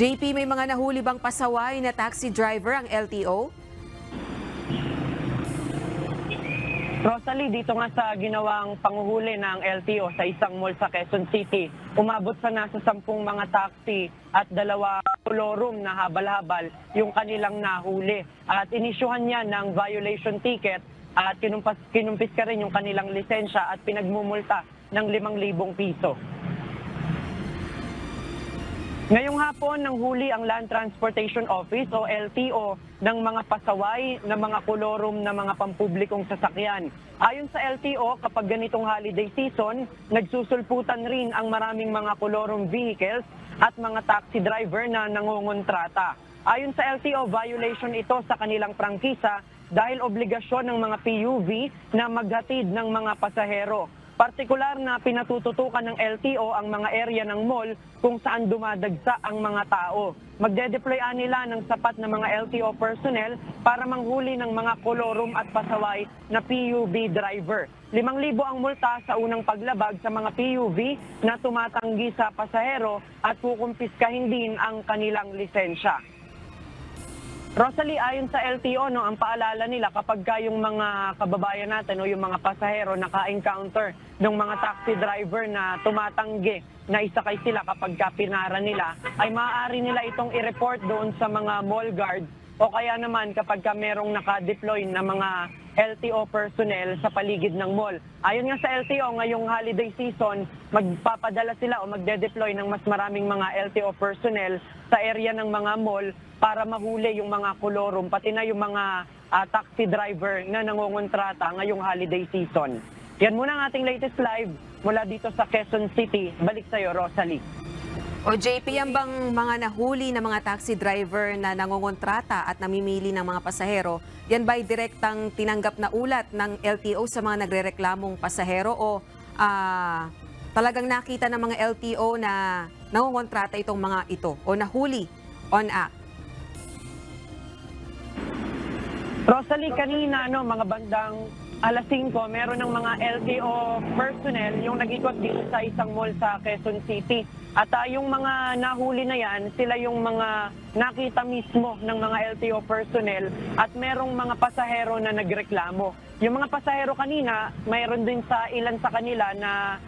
JP, may mga nahuli bang pasaway na taxi driver ang LTO? Rosalie, dito nga sa ginawang panguhuli ng LTO sa isang mall sa Quezon City, umabot sa nasa 10 mga taxi at 2 kolorum na habal-habal yung kanilang nahuli. At inisyuhan niya ng violation ticket at kinumpis ka rin yung kanilang lisensya at pinagmumulta ng 5,000 piso. Ngayong hapon, nanghuli ang Land Transportation Office o LTO ng mga pasaway na mga kolorum na mga pampublikong sasakyan. Ayon sa LTO, kapag ganitong holiday season, nagsusulputan rin ang maraming mga kolorum vehicles at mga taxi driver na nangongontrata. Ayon sa LTO, violation ito sa kanilang prangkisa dahil obligasyon ng mga PUV na maghatid ng mga pasahero. Partikular na pinatututukan ng LTO ang mga area ng mall kung saan dumadagsa ang mga tao. Magde-deploy nila ng sapat na mga LTO personnel para manghuli ng mga kolorum at pasaway na PUV driver. 5,000 ang multa sa unang paglabag sa mga PUV na tumatanggi sa pasahero at kukumpiskahin din ang kanilang lisensya. Rosalie, ayon sa LTO, ang paalala nila kapag yung mga kababayan natin o yung mga pasahero naka-encounter ng mga taxi driver na tumatanggi na isakay sila kapag pinara nila, ay maaari nila itong i-report doon sa mga mall guards o kaya naman kapag merong naka-deploy na mga LTO personnel sa paligid ng mall. Ayon nga sa LTO, ngayong holiday season, magpapadala sila o magde-deploy ng mas maraming mga LTO personnel sa area ng mga mall para mahuli yung mga kolorum, pati na yung mga taxi driver na nangongontrata ngayong holiday season. Yan muna ang ating latest live mula dito sa Quezon City. Balik sa'yo, Rosalie. O JP, yan bang mga nahuli na mga taxi driver na nangongontrata at namimili ng mga pasahero, yan ba'y direktang tinanggap na ulat ng LTO sa mga nagrereklamong pasahero o talagang nakita ng mga LTO na nangongontrata itong mga ito o nahuli on act? Rosalie, kanina mga bandang alas 5, meron ng mga LTO personnel yung nag-ikot dito sa isang mall sa Quezon City. At yung mga nahuli na yan, sila yung mga nakita mismo ng mga LTO personnel at merong mga pasahero na nagreklamo. Yung mga pasahero kanina, mayroon din sa ilan sa kanila na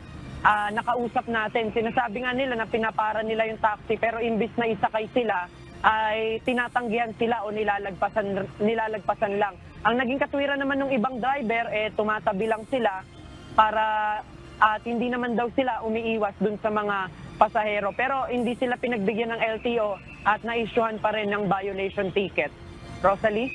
nakausap natin. Sinasabi nga nila na pinapara nila yung taxi pero imbis na isakay sila, ay tinatanggihan sila o nilalagpasan lang. Ang naging katwiran naman ng ibang driver, tumatabi lang sila para at hindi naman daw sila umiiwas dun sa mga pasahero. Pero hindi sila pinagbigyan ng LTO at na-issuehan pa rin ng violation ticket. Rosalie?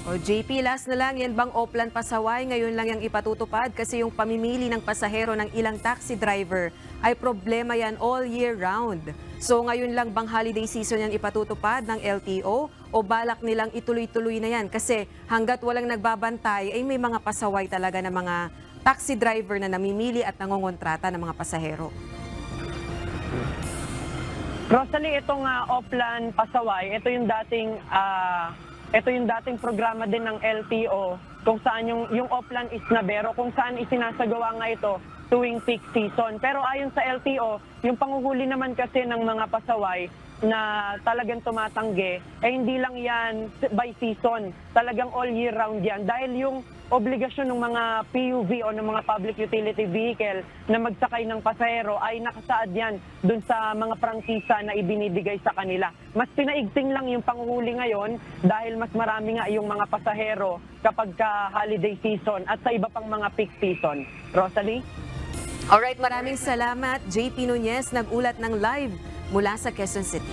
O JP, last na lang, yan bang Oplan pasaway ngayon lang yung ipatutupad kasi yung pamimili ng pasahero ng ilang taxi driver ay problema yan all year round. So ngayon lang bang holiday season yan ipatutupad ng LTO o balak nilang ituloy-tuloy na yan? Kasi hanggat walang nagbabantay ay may mga pasaway talaga ng mga taxi driver na namimili at nangongontrata ng mga pasahero. Rosalie, itong Oplan pasaway, ito yung dating programa din ng LTO kung saan yung Oplan Isnabero, kung saan isinasagawa nga ito tuwing peak season. Pero ayon sa LTO, yung panguhuli naman kasi ng mga pasaway na talagang tumatanggi, hindi lang yan by season. Talagang all year round yan. Dahil yung obligasyon ng mga PUV o ng mga public utility vehicle na magsakay ng pasahero ay nakasaad yan dun sa mga prangkisa na ibinibigay sa kanila. Mas pinaigting lang yung panguhuli ngayon dahil mas marami nga yung mga pasahero kapag holiday season at sa iba pang mga peak season. Rosalie? Alright, maraming salamat. JP Nunez, nag-ulat ng live mula sa Quezon City.